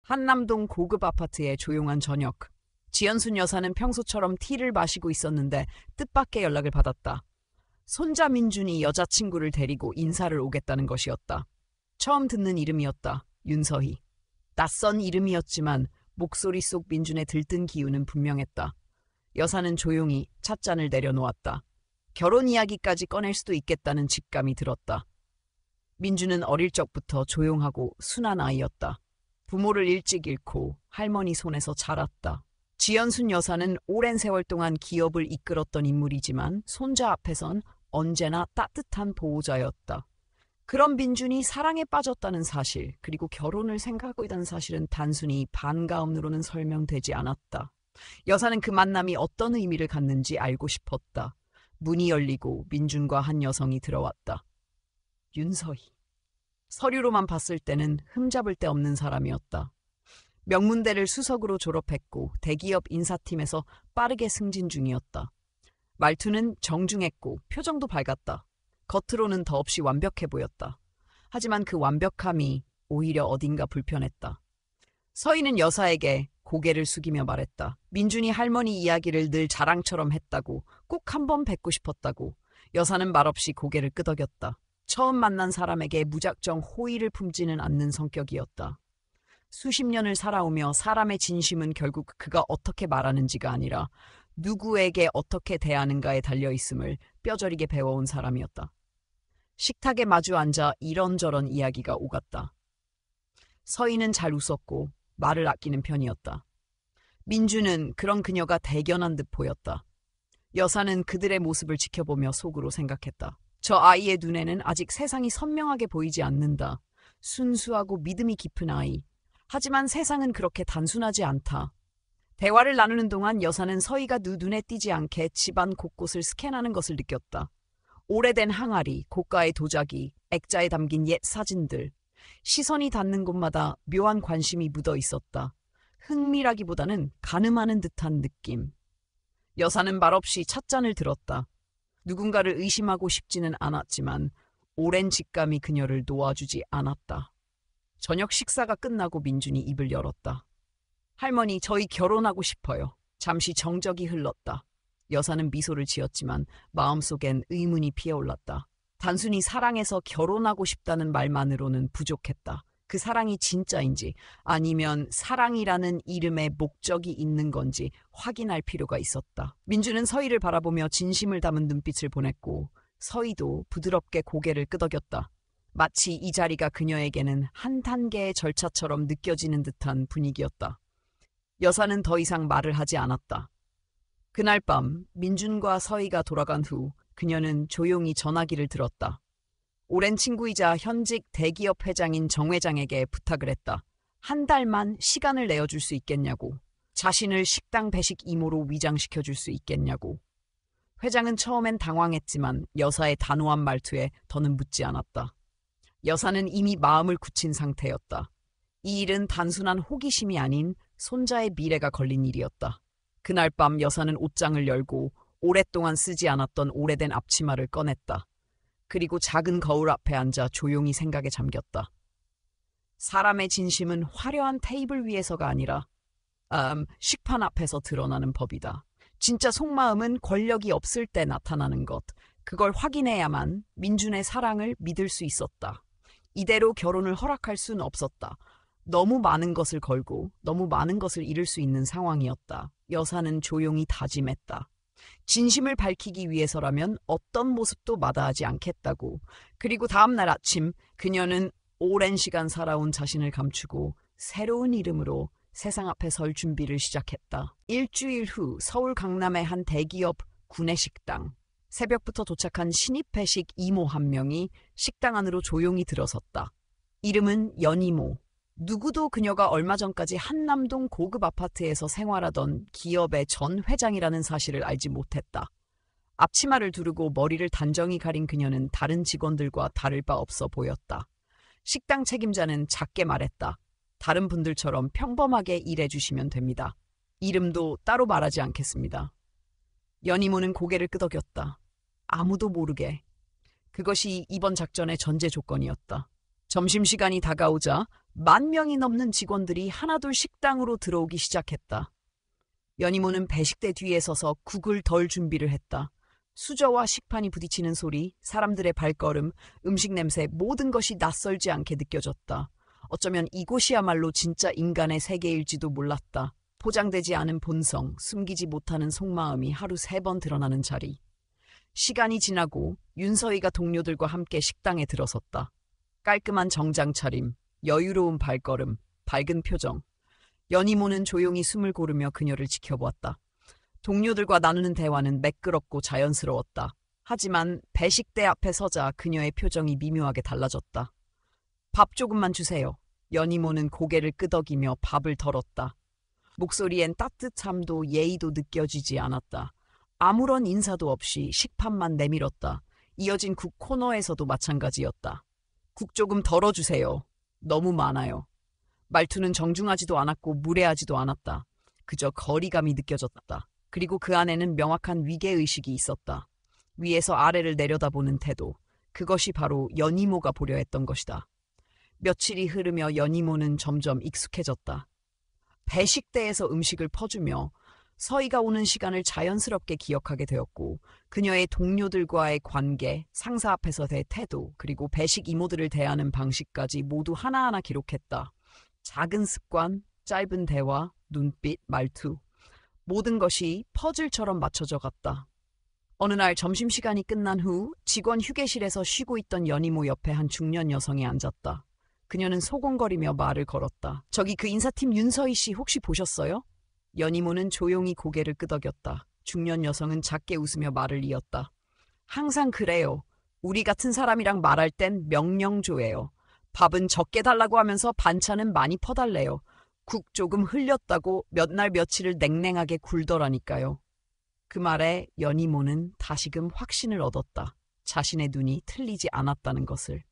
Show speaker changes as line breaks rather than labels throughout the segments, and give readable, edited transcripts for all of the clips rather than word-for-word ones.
한남동 고급 아파트의 조용한 저녁. 지연순 여사는 평소처럼 티를 마시고 있었는데 뜻밖의 연락을 받았다. 손자 민준이 여자친구를 데리고 인사를 오겠다는 것이었다. 처음 듣는 이름이었다. 윤서희. 낯선 이름이었지만 목소리 속 민준의 들뜬 기운은 분명했다. 여사는 조용히 찻잔을 내려놓았다. 결혼 이야기까지 꺼낼 수도 있겠다는 직감이 들었다. 민준은 어릴 적부터 조용하고 순한 아이였다. 부모를 일찍 잃고 할머니 손에서 자랐다. 지연순 여사는 오랜 세월 동안 기업을 이끌었던 인물이지만 손자 앞에선 언제나 따뜻한 보호자였다. 그런 민준이 사랑에 빠졌다는 사실, 그리고 결혼을 생각하고 있다는 사실은 단순히 반가움으로는 설명되지 않았다. 여사는 그 만남이 어떤 의미를 갖는지 알고 싶었다. 문이 열리고 민준과 한 여성이 들어왔다. 윤서희. 서류로만 봤을 때는 흠잡을 데 없는 사람이었다. 명문대를 수석으로 졸업했고 대기업 인사팀에서 빠르게 승진 중이었다. 말투는 정중했고 표정도 밝았다. 겉으로는 더없이 완벽해 보였다. 하지만 그 완벽함이 오히려 어딘가 불편했다. 서희는 여사에게 고개를 숙이며 말했다. 민준이 할머니 이야기를 늘 자랑처럼 했다고, 꼭 한번 뵙고 싶었다고. 여사는 말없이 고개를 끄덕였다. 처음 만난 사람에게 무작정 호의를 품지는 않는 성격이었다. 수십 년을 살아오며 사람의 진심은 결국 그가 어떻게 말하는지가 아니라 누구에게 어떻게 대하는가에 달려있음을 뼈저리게 배워온 사람이었다. 식탁에 마주 앉아 이런저런 이야기가 오갔다. 서희는 잘 웃었고 말을 아끼는 편이었다. 민주는 그런 그녀가 대견한 듯 보였다. 여사는 그들의 모습을 지켜보며 속으로 생각했다. 저 아이의 눈에는 아직 세상이 선명하게 보이지 않는다. 순수하고 믿음이 깊은 아이. 하지만 세상은 그렇게 단순하지 않다. 대화를 나누는 동안 여사는 서희가 눈에 띄지 않게 집안 곳곳을 스캔하는 것을 느꼈다. 오래된 항아리, 고가의 도자기, 액자에 담긴 옛 사진들. 시선이 닿는 곳마다 묘한 관심이 묻어 있었다. 흥미라기보다는 가늠하는 듯한 느낌. 여사는 말없이 찻잔을 들었다. 누군가를 의심하고 싶지는 않았지만 오랜 직감이 그녀를 놓아주지 않았다. 저녁 식사가 끝나고 민준이 입을 열었다. 할머니, 저희 결혼하고 싶어요. 잠시 정적이 흘렀다. 여사는 미소를 지었지만 마음속엔 의문이 피어올랐다. 단순히 사랑해서 결혼하고 싶다는 말만으로는 부족했다. 그 사랑이 진짜인지 아니면 사랑이라는 이름에 목적이 있는 건지 확인할 필요가 있었다. 민주는 서희를 바라보며 진심을 담은 눈빛을 보냈고 서희도 부드럽게 고개를 끄덕였다. 마치 이 자리가 그녀에게는 한 단계의 절차처럼 느껴지는 듯한 분위기였다. 여사는 더 이상 말을 하지 않았다. 그날 밤 민준과 서희가 돌아간 후 그녀는 조용히 전화기를 들었다. 오랜 친구이자 현직 대기업 회장인 정 회장에게 부탁을 했다. 한 달만 시간을 내어줄 수 있겠냐고. 자신을 식당 배식 이모로 위장시켜줄 수 있겠냐고. 회장은 처음엔 당황했지만 여사의 단호한 말투에 더는 묻지 않았다. 여사는 이미 마음을 굳힌 상태였다. 이 일은 단순한 호기심이 아닌 손자의 미래가 걸린 일이었다. 그날 밤 여사는 옷장을 열고 오랫동안 쓰지 않았던 오래된 앞치마를 꺼냈다. 그리고 작은 거울 앞에 앉아 조용히 생각에 잠겼다. 사람의 진심은 화려한 테이블 위에서가 아니라 식판 앞에서 드러나는 법이다. 진짜 속마음은 권력이 없을 때 나타나는 것. 그걸 확인해야만 민준의 사랑을 믿을 수 있었다. 이대로 결혼을 허락할 수는 없었다. 너무 많은 것을 걸고 너무 많은 것을 잃을 수 있는 상황이었다. 여사는 조용히 다짐했다. 진심을 밝히기 위해서라면 어떤 모습도 마다하지 않겠다고. 그리고 다음 날 아침 그녀는 오랜 시간 살아온 자신을 감추고 새로운 이름으로 세상 앞에 설 준비를 시작했다. 일주일 후 서울 강남의 한 대기업 구내식당. 새벽부터 도착한 신입 회식 이모 한 명이 식당 안으로 조용히 들어섰다. 이름은 연이모. 누구도 그녀가 얼마 전까지 한남동 고급 아파트에서 생활하던 기업의 전 회장이라는 사실을 알지 못했다. 앞치마를 두르고 머리를 단정히 가린 그녀는 다른 직원들과 다를 바 없어 보였다. 식당 책임자는 작게 말했다. 다른 분들처럼 평범하게 일해주시면 됩니다. 이름도 따로 말하지 않겠습니다. 연이모는 고개를 끄덕였다. 아무도 모르게. 그것이 이번 작전의 전제 조건이었다. 점심시간이 다가오자 10,000명이 넘는 직원들이 하나둘 식당으로 들어오기 시작했다. 연희모는 배식대 뒤에 서서 국을 덜 준비를 했다. 수저와 식판이 부딪히는 소리, 사람들의 발걸음, 음식 냄새 모든 것이 낯설지 않게 느껴졌다. 어쩌면 이곳이야말로 진짜 인간의 세계일지도 몰랐다. 포장되지 않은 본성, 숨기지 못하는 속마음이 하루 3번 드러나는 자리. 시간이 지나고 윤서희가 동료들과 함께 식당에 들어섰다. 깔끔한 정장 차림, 여유로운 발걸음, 밝은 표정. 연희모는 조용히 숨을 고르며 그녀를 지켜보았다. 동료들과 나누는 대화는 매끄럽고 자연스러웠다. 하지만 배식대 앞에 서자 그녀의 표정이 미묘하게 달라졌다. 밥 조금만 주세요. 연희모는 고개를 끄덕이며 밥을 덜었다. 목소리엔 따뜻함도 예의도 느껴지지 않았다. 아무런 인사도 없이 식판만 내밀었다. 이어진 국 코너에서도 마찬가지였다. 국 조금 덜어주세요. 너무 많아요. 말투는 정중하지도 않았고 무례하지도 않았다. 그저 거리감이 느껴졌다. 그리고 그 안에는 명확한 위계의식이 있었다. 위에서 아래를 내려다보는 태도. 그것이 바로 연희모가 보려 했던 것이다. 며칠이 흐르며 연희모는 점점 익숙해졌다. 배식대에서 음식을 퍼주며 서희가 오는 시간을 자연스럽게 기억하게 되었고 그녀의 동료들과의 관계, 상사 앞에서의 태도, 그리고 배식 이모들을 대하는 방식까지 모두 하나하나 기록했다. 작은 습관, 짧은 대화, 눈빛, 말투 모든 것이 퍼즐처럼 맞춰져 갔다. 어느 날 점심시간이 끝난 후 직원 휴게실에서 쉬고 있던 연희모 옆에 한 중년 여성이 앉았다. 그녀는 소곤거리며 말을 걸었다. 저기 그 인사팀 윤서희 씨 혹시 보셨어요? 연희모는 조용히 고개를 끄덕였다. 중년 여성은 작게 웃으며 말을 이었다. 항상 그래요. 우리 같은 사람이랑 말할 땐 명령조예요. 밥은 적게 달라고 하면서 반찬은 많이 퍼달래요. 국 조금 흘렸다고 몇 날 며칠을 냉랭하게 굴더라니까요. 그 말에 연희모는 다시금 확신을 얻었다. 자신의 눈이 틀리지 않았다는 것을.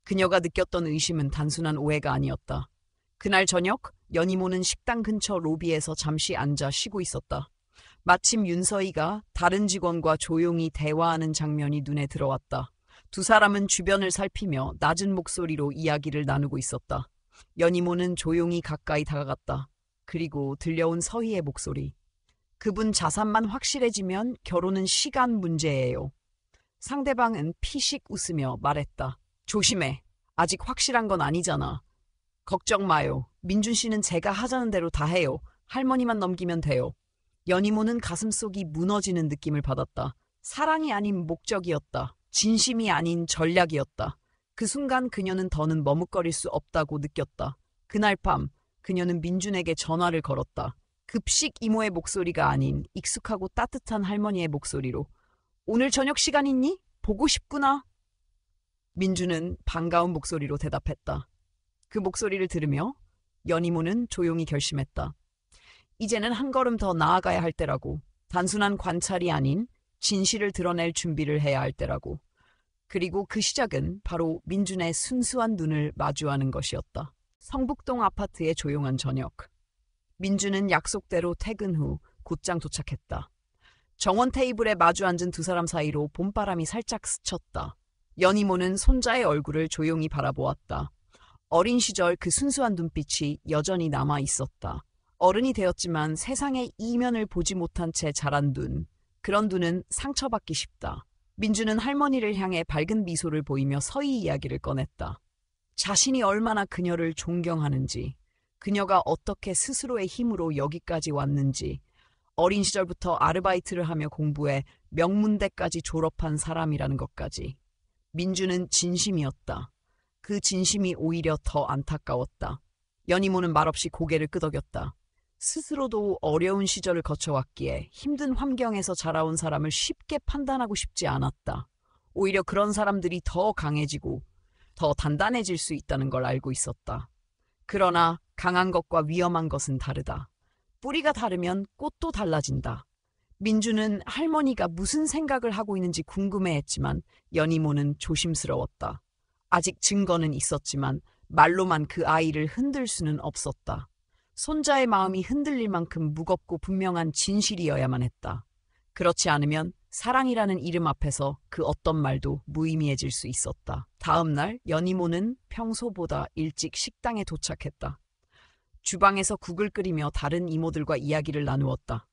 그녀가 느꼈던 의심은 단순한 오해가 아니었다. 그날 저녁 연희모는 식당 근처 로비에서 잠시 앉아 쉬고 있었다. 마침 윤서희가 다른 직원과 조용히 대화하는 장면이 눈에 들어왔다. 두 사람은 주변을 살피며 낮은 목소리로 이야기를 나누고 있었다. 연희모는 조용히 가까이 다가갔다. 그리고 들려온 서희의 목소리. 그분 자산만 확실해지면 결혼은 시간 문제예요. 상대방은 피식 웃으며 말했다. 조심해. 아직 확실한 건 아니잖아. 걱정 마요. 민준 씨는 제가 하자는 대로 다 해요. 할머니만 넘기면 돼요. 연희모는 가슴속이 무너지는 느낌을 받았다. 사랑이 아닌 목적이었다. 진심이 아닌 전략이었다. 그 순간 그녀는 더는 머뭇거릴 수 없다고 느꼈다. 그날 밤 그녀는 민준에게 전화를 걸었다. 급식 이모의 목소리가 아닌 익숙하고 따뜻한 할머니의 목소리로. 오늘 저녁 시간 있니? 보고 싶구나. 민준은 반가운 목소리로 대답했다. 그 목소리를 들으며 연희모는 조용히 결심했다. 이제는 한 걸음 더 나아가야 할 때라고. 단순한 관찰이 아닌 진실을 드러낼 준비를 해야 할 때라고. 그리고 그 시작은 바로 민준의 순수한 눈을 마주하는 것이었다. 성북동 아파트의 조용한 저녁. 민준은 약속대로 퇴근 후 곧장 도착했다. 정원 테이블에 마주 앉은 두 사람 사이로 봄바람이 살짝 스쳤다. 연희모는 손자의 얼굴을 조용히 바라보았다. 어린 시절 그 순수한 눈빛이 여전히 남아 있었다. 어른이 되었지만 세상의 이면을 보지 못한 채 자란 눈. 그런 눈은 상처받기 쉽다. 민주는 할머니를 향해 밝은 미소를 보이며 서희 이야기를 꺼냈다. 자신이 얼마나 그녀를 존경하는지, 그녀가 어떻게 스스로의 힘으로 여기까지 왔는지, 어린 시절부터 아르바이트를 하며 공부해 명문대까지 졸업한 사람이라는 것까지. 민주는 진심이었다. 그 진심이 오히려 더 안타까웠다. 연희모는 말없이 고개를 끄덕였다. 스스로도 어려운 시절을 거쳐왔기에 힘든 환경에서 자라온 사람을 쉽게 판단하고 싶지 않았다. 오히려 그런 사람들이 더 강해지고 더 단단해질 수 있다는 걸 알고 있었다. 그러나 강한 것과 위험한 것은 다르다. 뿌리가 다르면 꽃도 달라진다. 민주는 할머니가 무슨 생각을 하고 있는지 궁금해했지만 연희모는 조심스러웠다. 아직 증거는 있었지만 말로만 그 아이를 흔들 수는 없었다. 손자의 마음이 흔들릴 만큼 무겁고 분명한 진실이어야만 했다. 그렇지 않으면 사랑이라는 이름 앞에서 그 어떤 말도 무의미해질 수 있었다. 다음 날 연희모는 평소보다 일찍 식당에 도착했다. 주방에서 국을 끓이며 다른 이모들과 이야기를 나누었다.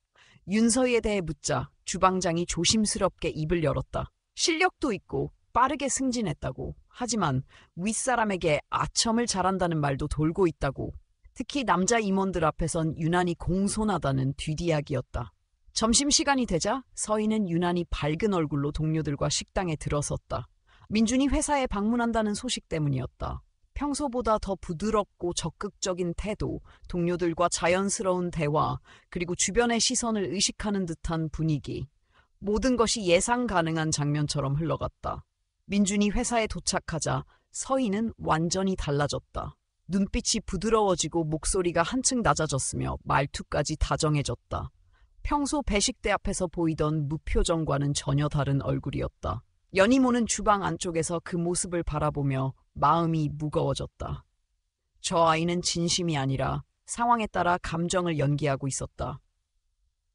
윤서희에 대해 묻자 주방장이 조심스럽게 입을 열었다. 실력도 있고 빠르게 승진했다고. 하지만 윗사람에게 아첨을 잘한다는 말도 돌고 있다고. 특히 남자 임원들 앞에선 유난히 공손하다는 뒷이야기였다. 점심시간이 되자 서희는 유난히 밝은 얼굴로 동료들과 식당에 들어섰다. 민준이 회사에 방문한다는 소식 때문이었다. 평소보다 더 부드럽고 적극적인 태도, 동료들과 자연스러운 대화, 그리고 주변의 시선을 의식하는 듯한 분위기. 모든 것이 예상 가능한 장면처럼 흘러갔다. 민준이 회사에 도착하자 서희는 완전히 달라졌다. 눈빛이 부드러워지고 목소리가 한층 낮아졌으며 말투까지 다정해졌다. 평소 배식대 앞에서 보이던 무표정과는 전혀 다른 얼굴이었다. 연희모는 주방 안쪽에서 그 모습을 바라보며 마음이 무거워졌다. 저 아이는 진심이 아니라 상황에 따라 감정을 연기하고 있었다.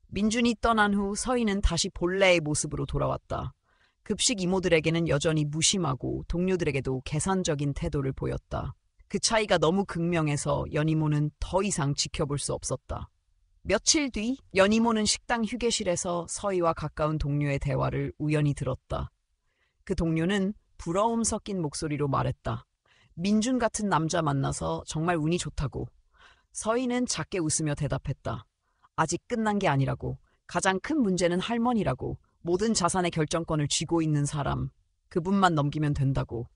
민준이 떠난 후 서희는 다시 본래의 모습으로 돌아왔다. 급식 이모들에게는 여전히 무심하고 동료들에게도 계산적인 태도를 보였다. 그 차이가 너무 극명해서 연희모는 더 이상 지켜볼 수 없었다. 며칠 뒤 연희모는 식당 휴게실에서 서희와 가까운 동료의 대화를 우연히 들었다. 그 동료는 부러움 섞인 목소리로 말했다. 민준 같은 남자 만나서 정말 운이 좋다고. 서희는 작게 웃으며 대답했다. 아직 끝난 게 아니라고. 가장 큰 문제는 할머니라고. 모든 자산의 결정권을 쥐고 있는 사람. 그분만 넘기면 된다고.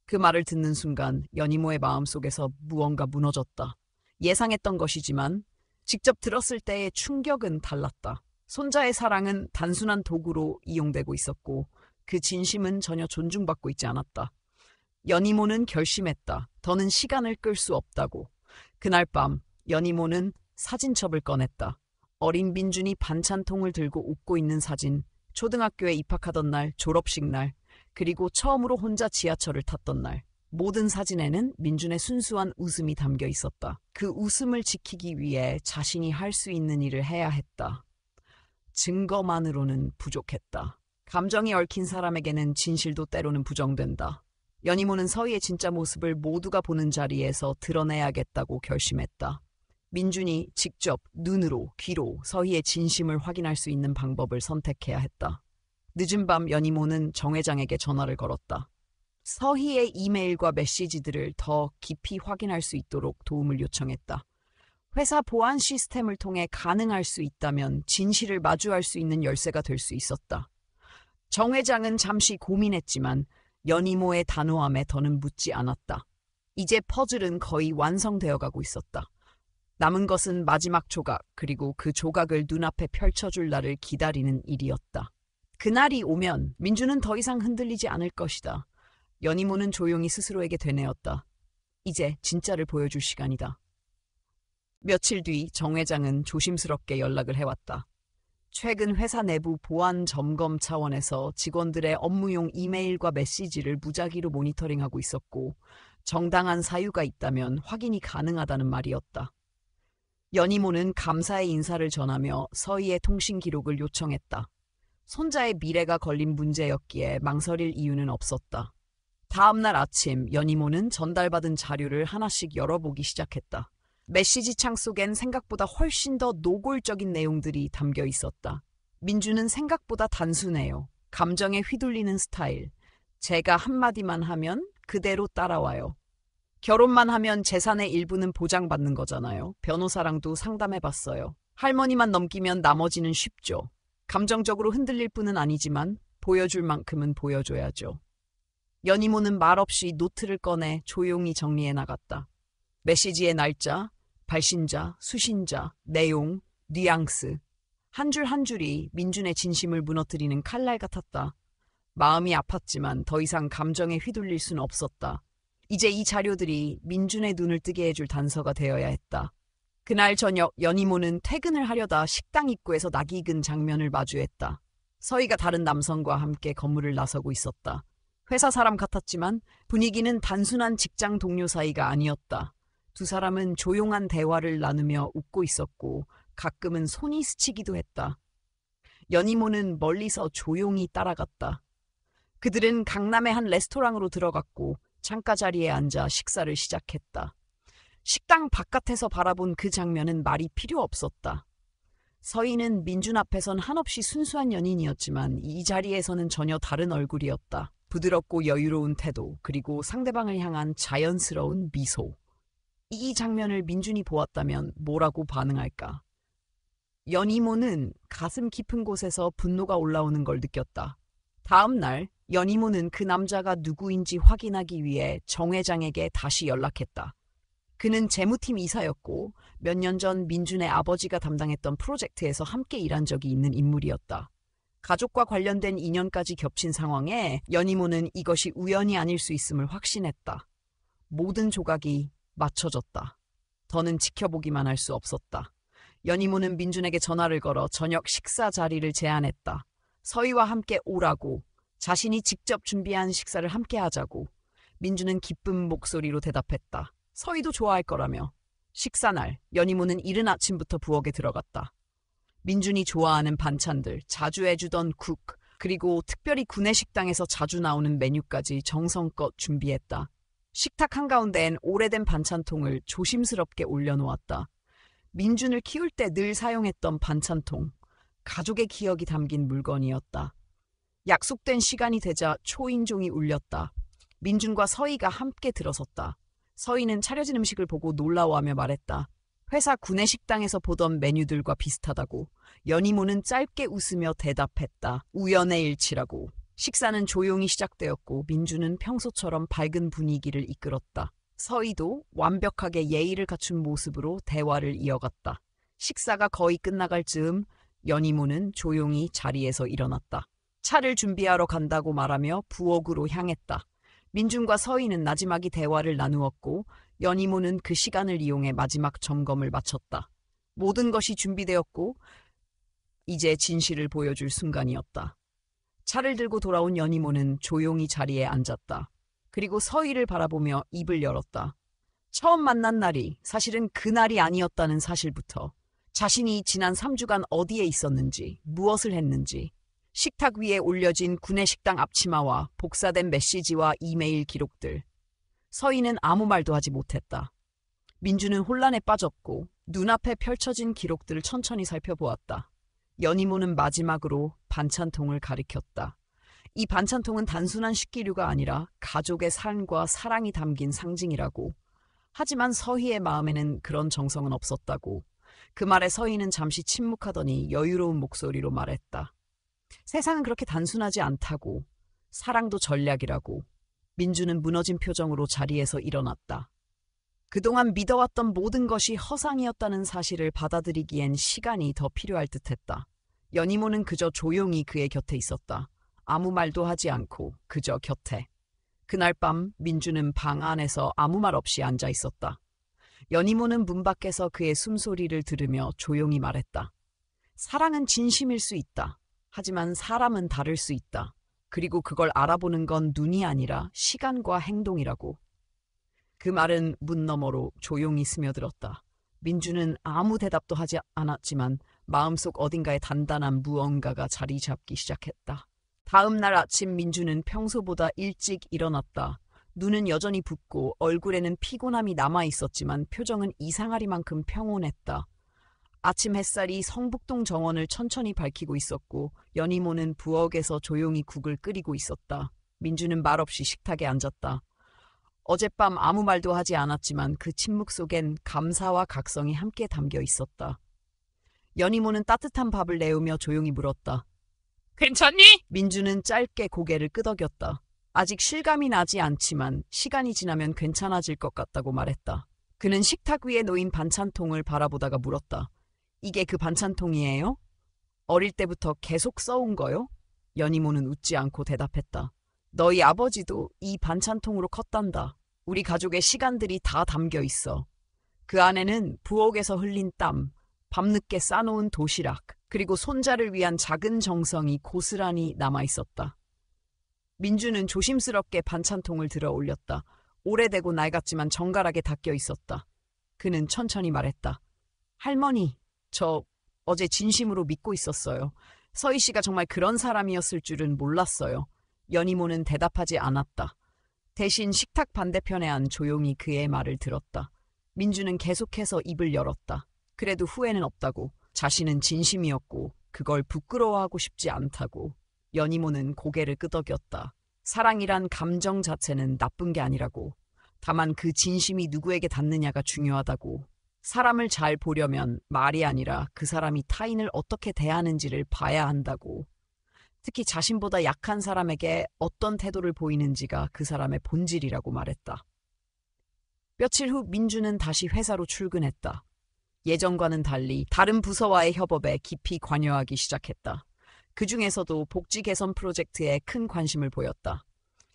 그 말을 듣는 순간 연희모의 마음속에서 무언가 무너졌다. 예상했던 것이지만 직접 들었을 때의 충격은 달랐다. 손자의 사랑은 단순한 도구로 이용되고 있었고 그 진심은 전혀 존중받고 있지 않았다. 연희모는 결심했다. 더는 시간을 끌 수 없다고. 그날 밤 연희모는 사진첩을 꺼냈다. 어린 민준이 반찬통을 들고 웃고 있는 사진, 초등학교에 입학하던 날, 졸업식 날, 그리고 처음으로 혼자 지하철을 탔던 날. 모든 사진에는 민준의 순수한 웃음이 담겨 있었다. 그 웃음을 지키기 위해 자신이 할 수 있는 일을 해야 했다. 증거만으로는 부족했다. 감정이 얽힌 사람에게는 진실도 때로는 부정된다. 연희모는 서희의 진짜 모습을 모두가 보는 자리에서 드러내야겠다고 결심했다. 민준이 직접 눈으로, 귀로 서희의 진심을 확인할 수 있는 방법을 선택해야 했다. 늦은 밤 연희모는 정 회장에게 전화를 걸었다. 서희의 이메일과 메시지들을 더 깊이 확인할 수 있도록 도움을 요청했다. 회사 보안 시스템을 통해 가능할 수 있다면 진실을 마주할 수 있는 열쇠가 될 수 있었다. 정 회장은 잠시 고민했지만 연희모의 단호함에 더는 묻지 않았다. 이제 퍼즐은 거의 완성되어 가고 있었다. 남은 것은 마지막 조각, 그리고 그 조각을 눈앞에 펼쳐줄 날을 기다리는 일이었다. 그날이 오면 민준은 더 이상 흔들리지 않을 것이다. 연희모는 조용히 스스로에게 되뇌었다. 이제 진짜를 보여줄 시간이다. 며칠 뒤 정 회장은 조심스럽게 연락을 해왔다. 최근 회사 내부 보안 점검 차원에서 직원들의 업무용 이메일과 메시지를 무작위로 모니터링하고 있었고 정당한 사유가 있다면 확인이 가능하다는 말이었다. 연희모는 감사의 인사를 전하며 서희의 통신 기록을 요청했다. 손자의 미래가 걸린 문제였기에 망설일 이유는 없었다. 다음 날 아침 연희모는 전달받은 자료를 하나씩 열어보기 시작했다. 메시지 창 속엔 생각보다 훨씬 더 노골적인 내용들이 담겨 있었다. 민주는 생각보다 단순해요. 감정에 휘둘리는 스타일. 제가 한마디만 하면 그대로 따라와요. 결혼만 하면 재산의 일부는 보장받는 거잖아요. 변호사랑도 상담해봤어요. 할머니만 넘기면 나머지는 쉽죠. 감정적으로 흔들릴 뿐은 아니지만 보여줄 만큼은 보여줘야죠. 연희모는 말없이 노트를 꺼내 조용히 정리해 나갔다. 메시지의 날짜, 발신자, 수신자, 내용, 뉘앙스. 한 줄 한 줄이 민준의 진심을 무너뜨리는 칼날 같았다. 마음이 아팠지만 더 이상 감정에 휘둘릴 수는 없었다. 이제 이 자료들이 민준의 눈을 뜨게 해줄 단서가 되어야 했다. 그날 저녁 연희모는 퇴근을 하려다 식당 입구에서 낯익은 장면을 마주했다. 서희가 다른 남성과 함께 건물을 나서고 있었다. 회사 사람 같았지만 분위기는 단순한 직장 동료 사이가 아니었다. 두 사람은 조용한 대화를 나누며 웃고 있었고 가끔은 손이 스치기도 했다. 연이모는 멀리서 조용히 따라갔다. 그들은 강남의 한 레스토랑으로 들어갔고 창가 자리에 앉아 식사를 시작했다. 식당 바깥에서 바라본 그 장면은 말이 필요 없었다. 서희는 민준 앞에선 한없이 순수한 연인이었지만 이 자리에서는 전혀 다른 얼굴이었다. 부드럽고 여유로운 태도, 그리고 상대방을 향한 자연스러운 미소. 이 장면을 민준이 보았다면 뭐라고 반응할까? 연이모는 가슴 깊은 곳에서 분노가 올라오는 걸 느꼈다. 다음 날 연이모는 그 남자가 누구인지 확인하기 위해 정 회장에게 다시 연락했다. 그는 재무팀 이사였고 몇 년 전 민준의 아버지가 담당했던 프로젝트에서 함께 일한 적이 있는 인물이었다. 가족과 관련된 인연까지 겹친 상황에 연이모는 이것이 우연이 아닐 수 있음을 확신했다. 모든 조각이 맞춰졌다. 더는 지켜보기만 할 수 없었다. 연이모는 민준에게 전화를 걸어 저녁 식사 자리를 제안했다. 서희와 함께 오라고, 자신이 직접 준비한 식사를 함께 하자고. 민준은 기쁜 목소리로 대답했다. 서희도 좋아할 거라며. 식사날, 연이모는 이른 아침부터 부엌에 들어갔다. 민준이 좋아하는 반찬들, 자주 해주던 국, 그리고 특별히 구내식당에서 자주 나오는 메뉴까지 정성껏 준비했다. 식탁 한가운데엔 오래된 반찬통을 조심스럽게 올려놓았다. 민준을 키울 때 늘 사용했던 반찬통, 가족의 기억이 담긴 물건이었다. 약속된 시간이 되자 초인종이 울렸다. 민준과 서희가 함께 들어섰다. 서희는 차려진 음식을 보고 놀라워하며 말했다. 회사 구내식당에서 보던 메뉴들과 비슷하다고. 연이모는 짧게 웃으며 대답했다. 우연의 일치라고. 식사는 조용히 시작되었고 민준은 평소처럼 밝은 분위기를 이끌었다. 서희도 완벽하게 예의를 갖춘 모습으로 대화를 이어갔다. 식사가 거의 끝나갈 즈음 연이모는 조용히 자리에서 일어났다. 차를 준비하러 간다고 말하며 부엌으로 향했다. 민준과 서희는 나지막이 대화를 나누었고 연이모는 그 시간을 이용해 마지막 점검을 마쳤다. 모든 것이 준비되었고 이제 진실을 보여줄 순간이었다. 차를 들고 돌아온 연이모는 조용히 자리에 앉았다. 그리고 서희를 바라보며 입을 열었다. 처음 만난 날이 사실은 그날이 아니었다는 사실부터, 자신이 지난 3주간 어디에 있었는지, 무엇을 했는지, 식탁 위에 올려진 구내식당 앞치마와 복사된 메시지와 이메일 기록들. 서희는 아무 말도 하지 못했다. 민주는 혼란에 빠졌고 눈앞에 펼쳐진 기록들을 천천히 살펴보았다. 연이모는 마지막으로 반찬통을 가리켰다. 이 반찬통은 단순한 식기류가 아니라 가족의 삶과 사랑이 담긴 상징이라고. 하지만 서희의 마음에는 그런 정성은 없었다고. 그 말에 서희는 잠시 침묵하더니 여유로운 목소리로 말했다. 세상은 그렇게 단순하지 않다고. 사랑도 전략이라고. 민주는 무너진 표정으로 자리에서 일어났다. 그동안 믿어왔던 모든 것이 허상이었다는 사실을 받아들이기엔 시간이 더 필요할 듯했다. 연이모는 그저 조용히 그의 곁에 있었다. 아무 말도 하지 않고 그저 곁에. 그날 밤 민주는 방 안에서 아무 말 없이 앉아 있었다. 연이모는 문 밖에서 그의 숨소리를 들으며 조용히 말했다. 사랑은 진심일 수 있다. 하지만 사람은 다를 수 있다. 그리고 그걸 알아보는 건 눈이 아니라 시간과 행동이라고. 그 말은 문 너머로 조용히 스며들었다. 민주는 아무 대답도 하지 않았지만 마음속 어딘가에 단단한 무언가가 자리 잡기 시작했다. 다음 날 아침 민주는 평소보다 일찍 일어났다. 눈은 여전히 붓고 얼굴에는 피곤함이 남아있었지만 표정은 이상하리만큼 평온했다. 아침 햇살이 성북동 정원을 천천히 밝히고 있었고 연이모는 부엌에서 조용히 국을 끓이고 있었다. 민주는 말없이 식탁에 앉았다. 어젯밤 아무 말도 하지 않았지만 그 침묵 속엔 감사와 각성이 함께 담겨 있었다. 연이모는 따뜻한 밥을 내우며 조용히 물었다. 괜찮니? 민주는 짧게 고개를 끄덕였다. 아직 실감이 나지 않지만 시간이 지나면 괜찮아질 것 같다고 말했다. 그는 식탁 위에 놓인 반찬통을 바라보다가 물었다. 이게 그 반찬통이에요? 어릴 때부터 계속 써온 거요? 연이모는 웃지 않고 대답했다. 너희 아버지도 이 반찬통으로 컸단다. 우리 가족의 시간들이 다 담겨 있어. 그 안에는 부엌에서 흘린 땀, 밤늦게 싸놓은 도시락, 그리고 손자를 위한 작은 정성이 고스란히 남아있었다. 민주는 조심스럽게 반찬통을 들어 올렸다. 오래되고 낡았지만 정갈하게 닦여 있었다. 그는 천천히 말했다. 할머니, 저 어제 진심으로 믿고 있었어요. 서희 씨가 정말 그런 사람이었을 줄은 몰랐어요. 연희모는 대답하지 않았다. 대신 식탁 반대편에 앉 조용히 그의 말을 들었다. 민주는 계속해서 입을 열었다. 그래도 후회는 없다고. 자신은 진심이었고 그걸 부끄러워하고 싶지 않다고. 연희모는 고개를 끄덕였다. 사랑이란 감정 자체는 나쁜 게 아니라고. 다만 그 진심이 누구에게 닿느냐가 중요하다고. 사람을 잘 보려면 말이 아니라 그 사람이 타인을 어떻게 대하는지를 봐야 한다고. 특히 자신보다 약한 사람에게 어떤 태도를 보이는지가 그 사람의 본질이라고 말했다. 며칠 후 민주는 다시 회사로 출근했다. 예전과는 달리 다른 부서와의 협업에 깊이 관여하기 시작했다. 그 중에서도 복지 개선 프로젝트에 큰 관심을 보였다.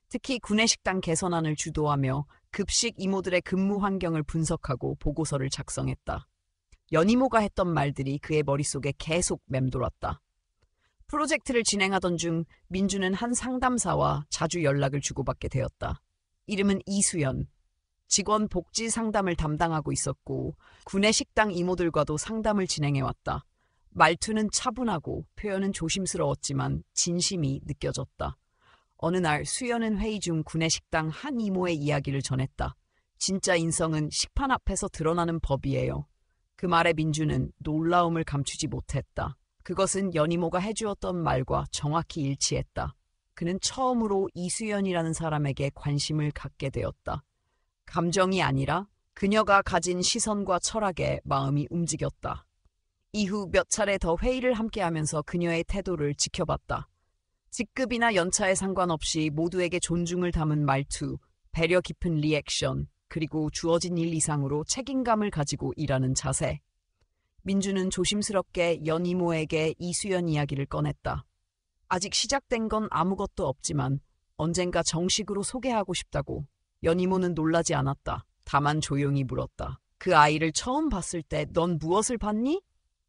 특히 구내식당 개선안을 주도하며 급식 이모들의 근무 환경을 분석하고 보고서를 작성했다. 연희모가 했던 말들이 그의 머릿속에 계속 맴돌았다. 프로젝트를 진행하던 중 민주는 한 상담사와 자주 연락을 주고받게 되었다. 이름은 이수연. 직원 복지 상담을 담당하고 있었고 구내식당 이모들과도 상담을 진행해왔다. 말투는 차분하고 표현은 조심스러웠지만 진심이 느껴졌다. 어느 날 수연은 회의 중 구내식당 한 이모의 이야기를 전했다. 진짜 인성은 식판 앞에서 드러나는 법이에요. 그 말에 민주는 놀라움을 감추지 못했다. 그것은 연희모가 해주었던 말과 정확히 일치했다. 그는 처음으로 이수연이라는 사람에게 관심을 갖게 되었다. 감정이 아니라 그녀가 가진 시선과 철학에 마음이 움직였다. 이후 몇 차례 더 회의를 함께하면서 그녀의 태도를 지켜봤다. 직급이나 연차에 상관없이 모두에게 존중을 담은 말투, 배려 깊은 리액션, 그리고 주어진 일 이상으로 책임감을 가지고 일하는 자세. 민주는 조심스럽게 연희모에게 이수연 이야기를 꺼냈다. 아직 시작된 건 아무것도 없지만 언젠가 정식으로 소개하고 싶다고. 연희모는 놀라지 않았다. 다만 조용히 물었다. 그 아이를 처음 봤을 때 넌 무엇을 봤니?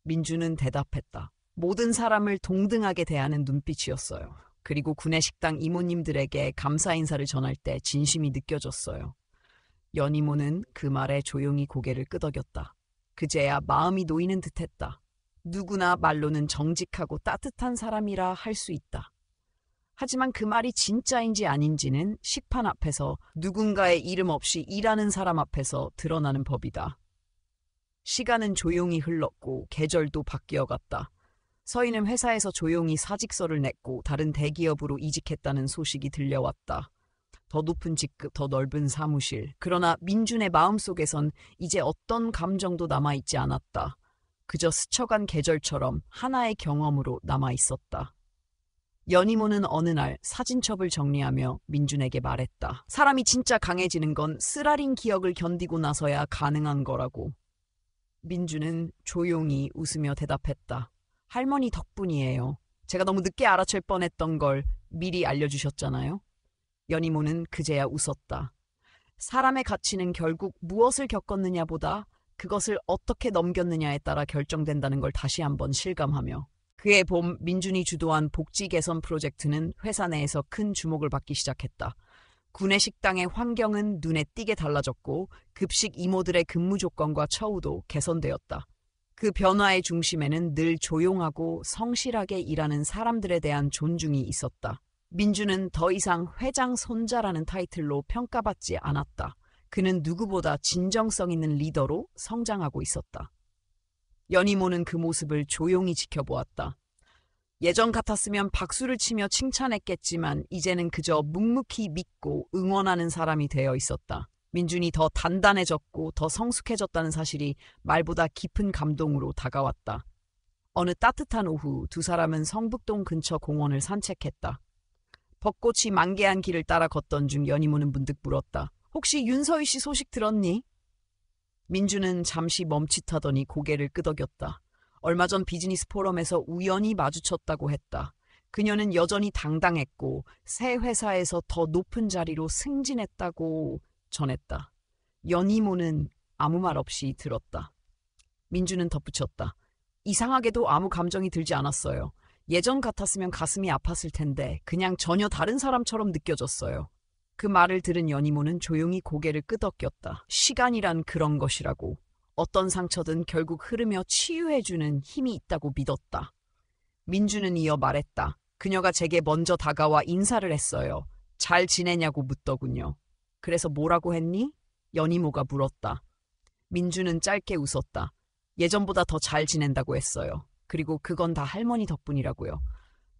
민주는 대답했다. 모든 사람을 동등하게 대하는 눈빛이었어요. 그리고 구내식당 이모님들에게 감사 인사를 전할 때 진심이 느껴졌어요. 연희모는 그 말에 조용히 고개를 끄덕였다. 그제야 마음이 놓이는 듯했다. 누구나 말로는 정직하고 따뜻한 사람이라 할 수 있다. 하지만 그 말이 진짜인지 아닌지는 식판 앞에서 누군가의 이름 없이 일하는 사람 앞에서 드러나는 법이다. 시간은 조용히 흘렀고 계절도 바뀌어갔다. 서희는 회사에서 조용히 사직서를 냈고 다른 대기업으로 이직했다는 소식이 들려왔다. 더 높은 직급, 더 넓은 사무실. 그러나 민준의 마음속에선 이제 어떤 감정도 남아있지 않았다. 그저 스쳐간 계절처럼 하나의 경험으로 남아있었다. 연희모는 어느 날 사진첩을 정리하며 민준에게 말했다. 사람이 진짜 강해지는 건 쓰라린 기억을 견디고 나서야 가능한 거라고. 민준은 조용히 웃으며 대답했다. 할머니 덕분이에요. 제가 너무 늦게 알아챌 뻔했던 걸 미리 알려주셨잖아요. 연희모는 그제야 웃었다. 사람의 가치는 결국 무엇을 겪었느냐보다 그것을 어떻게 넘겼느냐에 따라 결정된다는 걸 다시 한번 실감하며. 그해 봄 민준이 주도한 복지 개선 프로젝트는 회사 내에서 큰 주목을 받기 시작했다. 구내식당의 환경은 눈에 띄게 달라졌고 급식 이모들의 근무 조건과 처우도 개선되었다. 그 변화의 중심에는 늘 조용하고 성실하게 일하는 사람들에 대한 존중이 있었다. 민주는 더 이상 회장 손자라는 타이틀로 평가받지 않았다. 그는 누구보다 진정성 있는 리더로 성장하고 있었다. 연희모는 그 모습을 조용히 지켜보았다. 예전 같았으면 박수를 치며 칭찬했겠지만 이제는 그저 묵묵히 믿고 응원하는 사람이 되어 있었다. 민준이 더 단단해졌고 더 성숙해졌다는 사실이 말보다 깊은 감동으로 다가왔다. 어느 따뜻한 오후 두 사람은 성북동 근처 공원을 산책했다. 벚꽃이 만개한 길을 따라 걷던 중 연희모는 문득 물었다. 혹시 윤서희 씨 소식 들었니? 민주는 잠시 멈칫하더니 고개를 끄덕였다. 얼마 전 비즈니스 포럼에서 우연히 마주쳤다고 했다. 그녀는 여전히 당당했고 새 회사에서 더 높은 자리로 승진했다고 전했다. 연희모는 아무 말 없이 들었다. 민주는 덧붙였다. 이상하게도 아무 감정이 들지 않았어요. 예전 같았으면 가슴이 아팠을 텐데 그냥 전혀 다른 사람처럼 느껴졌어요. 그 말을 들은 연희모는 조용히 고개를 끄덕였다. 시간이란 그런 것이라고. 어떤 상처든 결국 흐르며 치유해주는 힘이 있다고 믿었다. 민주는 이어 말했다. 그녀가 제게 먼저 다가와 인사를 했어요. 잘 지내냐고 묻더군요. 그래서 뭐라고 했니? 연이모가 물었다. 민주는 짧게 웃었다. 예전보다 더 잘 지낸다고 했어요. 그리고 그건 다 할머니 덕분이라고요.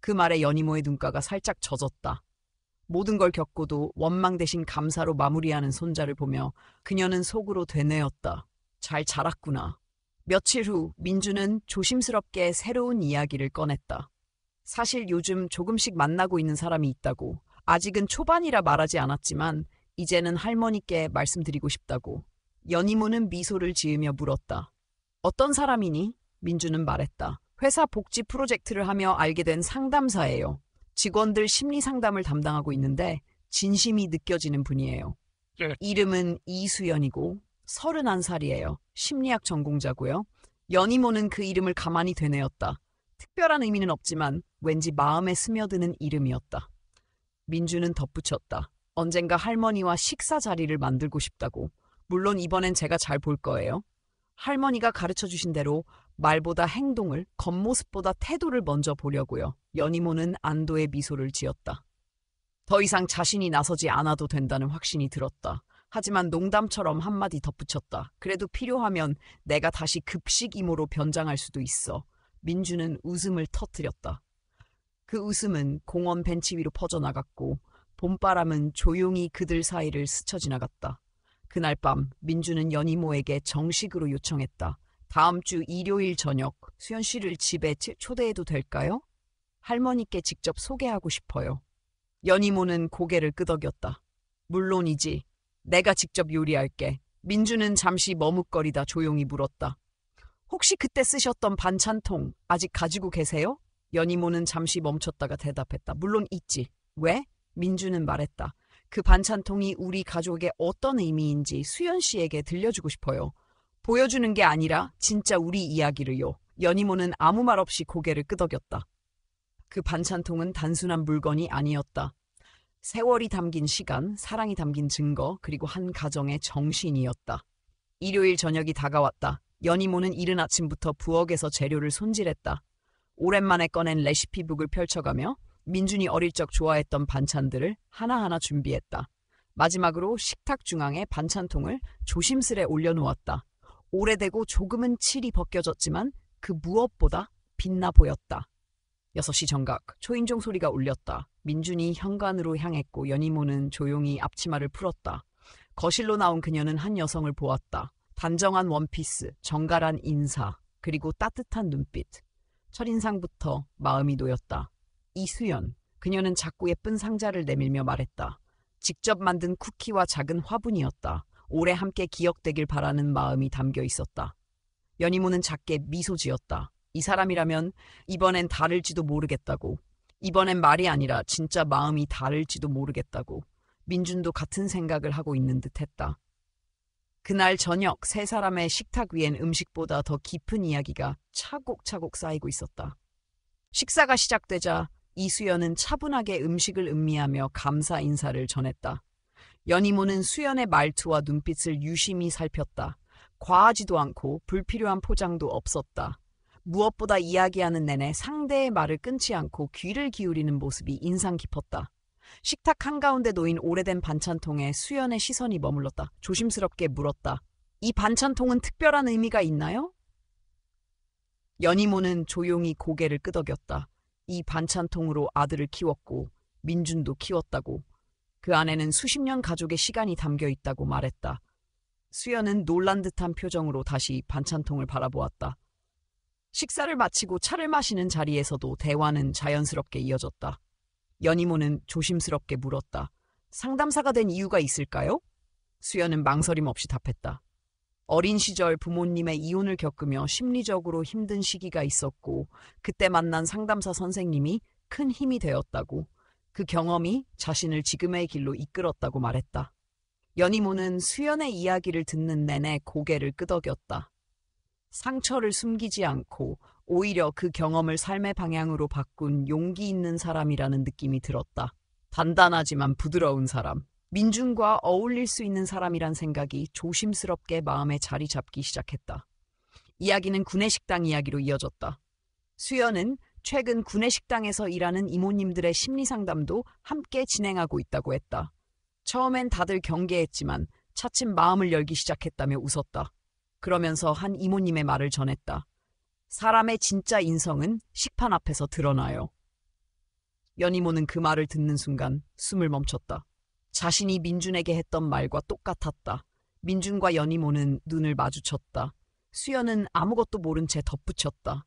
그 말에 연이모의 눈가가 살짝 젖었다. 모든 걸 겪고도 원망 대신 감사로 마무리하는 손자를 보며 그녀는 속으로 되뇌었다. 잘 자랐구나. 며칠 후 민주는 조심스럽게 새로운 이야기를 꺼냈다. 사실 요즘 조금씩 만나고 있는 사람이 있다고. 아직은 초반이라 말하지 않았지만 이제는 할머니께 말씀드리고 싶다고. 연이모는 미소를 지으며 물었다. 어떤 사람이니? 민주는 말했다. 회사 복지 프로젝트를 하며 알게 된 상담사예요. 직원들 심리 상담을 담당하고 있는데 진심이 느껴지는 분이에요. 이름은 이수연이고 31살이에요. 심리학 전공자고요. 연이모는 그 이름을 가만히 되뇌었다. 특별한 의미는 없지만 왠지 마음에 스며드는 이름이었다. 민주는 덧붙였다. 언젠가 할머니와 식사 자리를 만들고 싶다고. 물론 이번엔 제가 잘 볼 거예요. 할머니가 가르쳐 주신 대로 말보다 행동을, 겉모습보다 태도를 먼저 보려고요. 연이모는 안도의 미소를 지었다. 더 이상 자신이 나서지 않아도 된다는 확신이 들었다. 하지만 농담처럼 한마디 덧붙였다. 그래도 필요하면 내가 다시 급식 이모로 변장할 수도 있어. 민주는 웃음을 터뜨렸다. 그 웃음은 공원 벤치 위로 퍼져나갔고 봄바람은 조용히 그들 사이를 스쳐 지나갔다. 그날 밤 민주는 연이모에게 정식으로 요청했다. 다음 주 일요일 저녁 수연 씨를 집에 초대해도 될까요? 할머니께 직접 소개하고 싶어요. 연이모는 고개를 끄덕였다. 물론이지. 내가 직접 요리할게. 민주는 잠시 머뭇거리다 조용히 물었다. 혹시 그때 쓰셨던 반찬통 아직 가지고 계세요? 연이모는 잠시 멈췄다가 대답했다. 물론 있지. 왜? 민주는 말했다. 그 반찬통이 우리 가족에 어떤 의미인지 수연 씨에게 들려주고 싶어요. 보여주는 게 아니라 진짜 우리 이야기를요. 연이모는 아무 말 없이 고개를 끄덕였다. 그 반찬통은 단순한 물건이 아니었다. 세월이 담긴 시간, 사랑이 담긴 증거, 그리고 한 가정의 정신이었다. 일요일 저녁이 다가왔다. 연이모는 이른 아침부터 부엌에서 재료를 손질했다. 오랜만에 꺼낸 레시피북을 펼쳐가며 민준이 어릴 적 좋아했던 반찬들을 하나하나 준비했다. 마지막으로 식탁 중앙에 반찬통을 조심스레 올려놓았다. 오래되고 조금은 칠이 벗겨졌지만 그 무엇보다 빛나 보였다. 6시 정각, 초인종 소리가 울렸다. 민준이 현관으로 향했고 연이모는 조용히 앞치마를 풀었다. 거실로 나온 그녀는 한 여성을 보았다. 단정한 원피스, 정갈한 인사, 그리고 따뜻한 눈빛. 첫인상부터 마음이 놓였다. 이수연. 그녀는 작고 예쁜 상자를 내밀며 말했다. 직접 만든 쿠키와 작은 화분이었다. 오래 함께 기억되길 바라는 마음이 담겨 있었다. 연이모는 작게 미소 지었다. 이 사람이라면 이번엔 다를지도 모르겠다고. 이번엔 말이 아니라 진짜 마음이 다를지도 모르겠다고. 민준도 같은 생각을 하고 있는 듯했다. 그날 저녁 세 사람의 식탁 위엔 음식보다 더 깊은 이야기가 차곡차곡 쌓이고 있었다. 식사가 시작되자 이수연은 차분하게 음식을 음미하며 감사 인사를 전했다. 연이모는 수연의 말투와 눈빛을 유심히 살폈다. 과하지도 않고 불필요한 포장도 없었다. 무엇보다 이야기하는 내내 상대의 말을 끊지 않고 귀를 기울이는 모습이 인상 깊었다. 식탁 한가운데 놓인 오래된 반찬통에 수연의 시선이 머물렀다. 조심스럽게 물었다. 이 반찬통은 특별한 의미가 있나요? 연이모는 조용히 고개를 끄덕였다. 이 반찬통으로 아들을 키웠고 민준도 키웠다고. 그 안에는 수십 년 가족의 시간이 담겨 있다고 말했다. 수연은 놀란 듯한 표정으로 다시 반찬통을 바라보았다. 식사를 마치고 차를 마시는 자리에서도 대화는 자연스럽게 이어졌다. 연이모는 조심스럽게 물었다. 상담사가 된 이유가 있을까요? 수연은 망설임 없이 답했다. 어린 시절 부모님의 이혼을 겪으며 심리적으로 힘든 시기가 있었고 그때 만난 상담사 선생님이 큰 힘이 되었다고. 그 경험이 자신을 지금의 길로 이끌었다고 말했다. 연이모는 수연의 이야기를 듣는 내내 고개를 끄덕였다. 상처를 숨기지 않고 오히려 그 경험을 삶의 방향으로 바꾼 용기 있는 사람이라는 느낌이 들었다. 단단하지만 부드러운 사람. 민준과 어울릴 수 있는 사람이란 생각이 조심스럽게 마음에 자리 잡기 시작했다. 이야기는 구내식당 이야기로 이어졌다. 수연은 최근 구내식당에서 일하는 이모님들의 심리상담도 함께 진행하고 있다고 했다. 처음엔 다들 경계했지만 차츰 마음을 열기 시작했다며 웃었다. 그러면서 한 이모님의 말을 전했다. 사람의 진짜 인성은 식판 앞에서 드러나요. 연이모는 그 말을 듣는 순간 숨을 멈췄다. 자신이 민준에게 했던 말과 똑같았다. 민준과 연이모는 눈을 마주쳤다. 수연은 아무것도 모른 채 덧붙였다.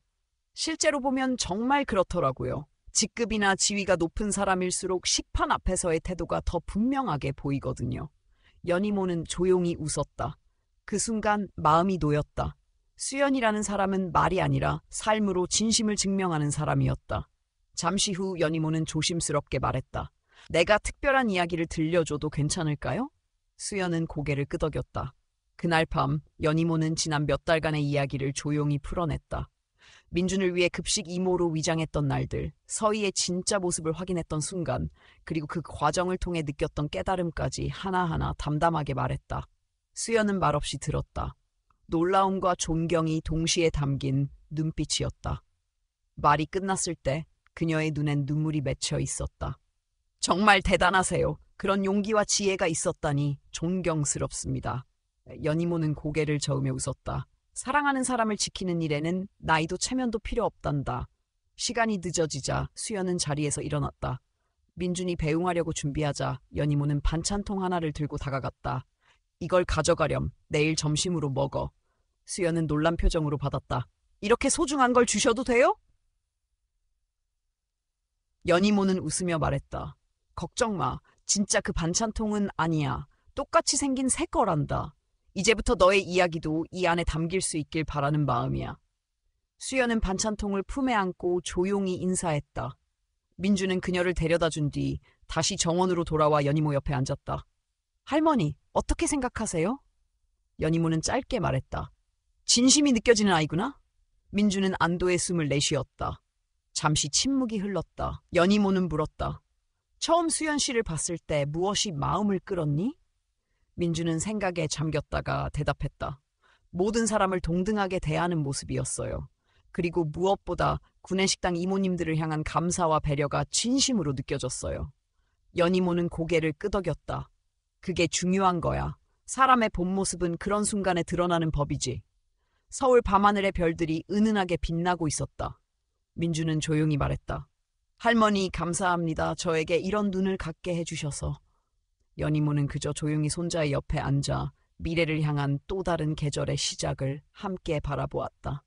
실제로 보면 정말 그렇더라고요. 직급이나 지위가 높은 사람일수록 식판 앞에서의 태도가 더 분명하게 보이거든요. 연이모는 조용히 웃었다. 그 순간 마음이 놓였다. 수연이라는 사람은 말이 아니라 삶으로 진심을 증명하는 사람이었다. 잠시 후 연이모는 조심스럽게 말했다. 내가 특별한 이야기를 들려줘도 괜찮을까요? 수연은 고개를 끄덕였다. 그날 밤 연이모는 지난 몇 달간의 이야기를 조용히 풀어냈다. 민준을 위해 급식 이모로 위장했던 날들, 서희의 진짜 모습을 확인했던 순간, 그리고 그 과정을 통해 느꼈던 깨달음까지 하나하나 담담하게 말했다. 수연은 말없이 들었다. 놀라움과 존경이 동시에 담긴 눈빛이었다. 말이 끝났을 때 그녀의 눈엔 눈물이 맺혀 있었다. 정말 대단하세요. 그런 용기와 지혜가 있었다니 존경스럽습니다. 연이모는 고개를 저으며 웃었다. 사랑하는 사람을 지키는 일에는 나이도 체면도 필요 없단다. 시간이 늦어지자 수연은 자리에서 일어났다. 민준이 배웅하려고 준비하자 연이모는 반찬통 하나를 들고 다가갔다. 이걸 가져가렴. 내일 점심으로 먹어. 수연은 놀란 표정으로 받았다. 이렇게 소중한 걸 주셔도 돼요? 연이모는 웃으며 말했다. 걱정 마. 진짜 그 반찬통은 아니야. 똑같이 생긴 새 거란다. 이제부터 너의 이야기도 이 안에 담길 수 있길 바라는 마음이야. 수연은 반찬통을 품에 안고 조용히 인사했다. 민주는 그녀를 데려다 준 뒤 다시 정원으로 돌아와 연이모 옆에 앉았다. 할머니, 어떻게 생각하세요? 연이모는 짧게 말했다. 진심이 느껴지는 아이구나? 민주는 안도의 숨을 내쉬었다. 잠시 침묵이 흘렀다. 연이모는 물었다. 처음 수연 씨를 봤을 때 무엇이 마음을 끌었니? 민주는 생각에 잠겼다가 대답했다. 모든 사람을 동등하게 대하는 모습이었어요. 그리고 무엇보다 구내식당 이모님들을 향한 감사와 배려가 진심으로 느껴졌어요. 연이모는 고개를 끄덕였다. 그게 중요한 거야. 사람의 본 모습은 그런 순간에 드러나는 법이지. 서울 밤하늘의 별들이 은은하게 빛나고 있었다. 민주는 조용히 말했다. 할머니 감사합니다. 저에게 이런 눈을 갖게 해주셔서. 연이모는 그저 조용히 손자의 옆에 앉아 미래를 향한 또 다른 계절의 시작을 함께 바라보았다.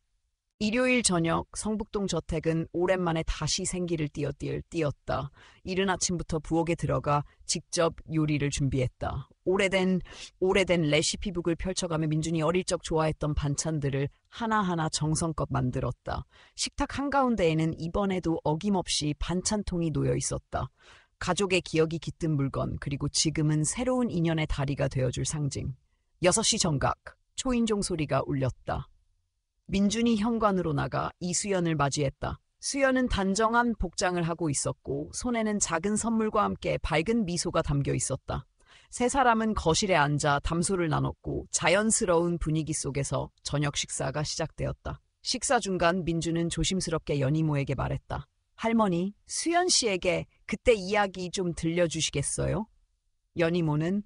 일요일 저녁 성북동 저택은 오랜만에 다시 생기를 띄었다. 이른 아침부터 부엌에 들어가 직접 요리를 준비했다. 오래된 레시피북을 펼쳐가며 민준이 어릴 적 좋아했던 반찬들을 하나하나 정성껏 만들었다. 식탁 한가운데에는 이번에도 어김없이 반찬통이 놓여 있었다. 가족의 기억이 깃든 물건, 그리고 지금은 새로운 인연의 다리가 되어줄 상징. 6시 정각, 초인종 소리가 울렸다. 민준이 현관으로 나가 이수연을 맞이했다. 수연은 단정한 복장을 하고 있었고 손에는 작은 선물과 함께 밝은 미소가 담겨 있었다. 세 사람은 거실에 앉아 담소를 나눴고 자연스러운 분위기 속에서 저녁 식사가 시작되었다. 식사 중간 민준은 조심스럽게 연이모에게 말했다. 할머니, 수연 씨에게 그때 이야기 좀 들려주시겠어요? 연이모는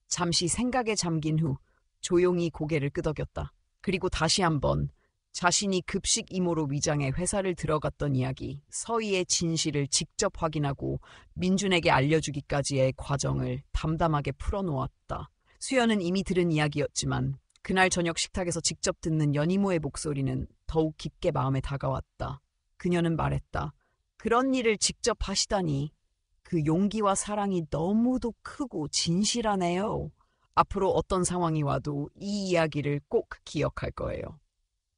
잠시 생각에 잠긴 후 조용히 고개를 끄덕였다. 그리고 다시 한번 자신이 급식 이모로 위장해 회사를 들어갔던 이야기, 서희의 진실을 직접 확인하고 민준에게 알려주기까지의 과정을 담담하게 풀어놓았다. 수연은 이미 들은 이야기였지만 그날 저녁 식탁에서 직접 듣는 연이모의 목소리는 더욱 깊게 마음에 다가왔다. 그녀는 말했다. 그런 일을 직접 하시다니 그 용기와 사랑이 너무도 크고 진실하네요. 앞으로 어떤 상황이 와도 이 이야기를 꼭 기억할 거예요.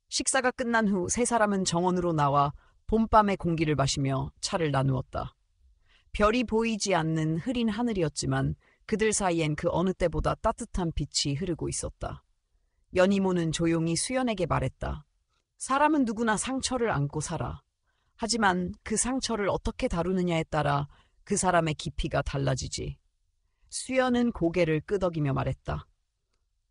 식사가 끝난 후 세 사람은 정원으로 나와 봄밤의 공기를 마시며 차를 나누었다. 별이 보이지 않는 흐린 하늘이었지만 그들 사이엔 그 어느 때보다 따뜻한 빛이 흐르고 있었다. 연이모는 조용히 수연에게 말했다. 사람은 누구나 상처를 안고 살아. 하지만 그 상처를 어떻게 다루느냐에 따라 그 사람의 깊이가 달라지지. 수연은 고개를 끄덕이며 말했다.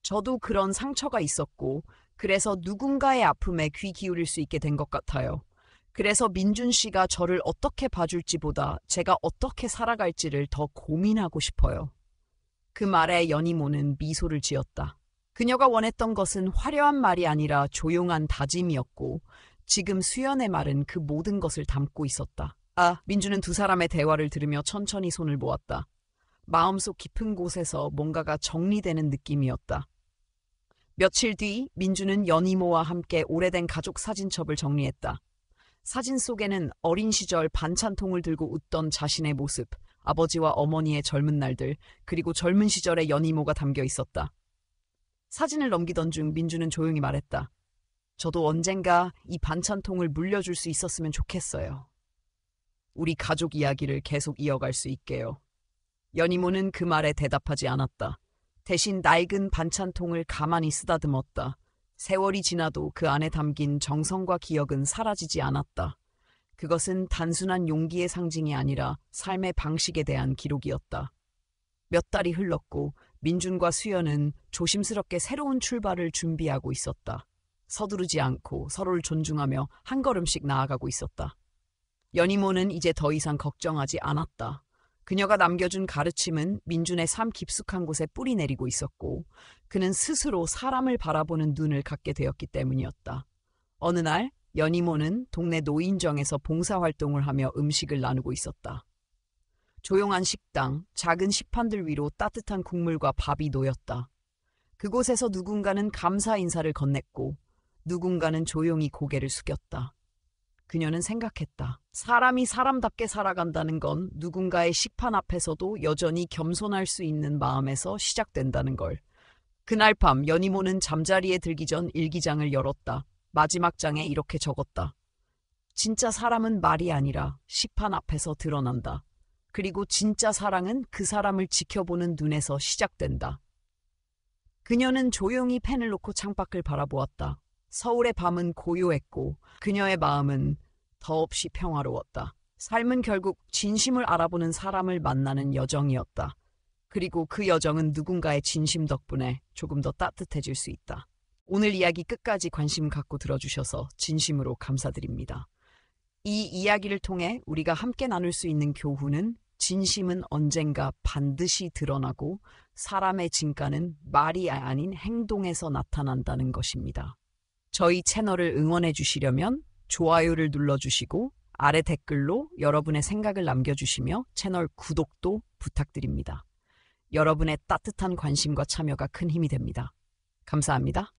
저도 그런 상처가 있었고 그래서 누군가의 아픔에 귀 기울일 수 있게 된 것 같아요. 그래서 민준 씨가 저를 어떻게 봐줄지보다 제가 어떻게 살아갈지를 더 고민하고 싶어요. 그 말에 연희모는 미소를 지었다. 그녀가 원했던 것은 화려한 말이 아니라 조용한 다짐이었고 지금 수연의 말은 그 모든 것을 담고 있었다. 민주는 두 사람의 대화를 들으며 천천히 손을 모았다. 마음속 깊은 곳에서 뭔가가 정리되는 느낌이었다. 며칠 뒤 민주는 연희모와 함께 오래된 가족 사진첩을 정리했다. 사진 속에는 어린 시절 반찬통을 들고 웃던 자신의 모습, 아버지와 어머니의 젊은 날들, 그리고 젊은 시절의 연희모가 담겨 있었다. 사진을 넘기던 중 민주는 조용히 말했다. 저도 언젠가 이 반찬통을 물려줄 수 있었으면 좋겠어요. 우리 가족 이야기를 계속 이어갈 수 있게요. 연희모는 그 말에 대답하지 않았다. 대신 낡은 반찬통을 가만히 쓰다듬었다. 세월이 지나도 그 안에 담긴 정성과 기억은 사라지지 않았다. 그것은 단순한 용기의 상징이 아니라 삶의 방식에 대한 기록이었다. 몇 달이 흘렀고 민준과 수연은 조심스럽게 새로운 출발을 준비하고 있었다. 서두르지 않고 서로를 존중하며 한 걸음씩 나아가고 있었다. 연희모는 이제 더 이상 걱정하지 않았다. 그녀가 남겨준 가르침은 민준의 삶 깊숙한 곳에 뿌리 내리고 있었고 그는 스스로 사람을 바라보는 눈을 갖게 되었기 때문이었다. 어느 날 연희모는 동네 노인정에서 봉사활동을 하며 음식을 나누고 있었다. 조용한 식당, 작은 식판들 위로 따뜻한 국물과 밥이 놓였다. 그곳에서 누군가는 감사 인사를 건넸고 누군가는 조용히 고개를 숙였다. 그녀는 생각했다. 사람이 사람답게 살아간다는 건 누군가의 식판 앞에서도 여전히 겸손할 수 있는 마음에서 시작된다는 걸. 그날 밤 연희모는 잠자리에 들기 전 일기장을 열었다. 마지막 장에 이렇게 적었다. 진짜 사람은 말이 아니라 식판 앞에서 드러난다. 그리고 진짜 사랑은 그 사람을 지켜보는 눈에서 시작된다. 그녀는 조용히 펜을 놓고 창밖을 바라보았다. 서울의 밤은 고요했고 그녀의 마음은 더없이 평화로웠다. 삶은 결국 진심을 알아보는 사람을 만나는 여정이었다. 그리고 그 여정은 누군가의 진심 덕분에 조금 더 따뜻해질 수 있다. 오늘 이야기 끝까지 관심 갖고 들어주셔서 진심으로 감사드립니다. 이 이야기를 통해 우리가 함께 나눌 수 있는 교훈은 진심은 언젠가 반드시 드러나고 사람의 진가는 말이 아닌 행동에서 나타난다는 것입니다. 저희 채널을 응원해 주시려면 좋아요를 눌러주시고 아래 댓글로 여러분의 생각을 남겨주시며 채널 구독도 부탁드립니다. 여러분의 따뜻한 관심과 참여가 큰 힘이 됩니다. 감사합니다.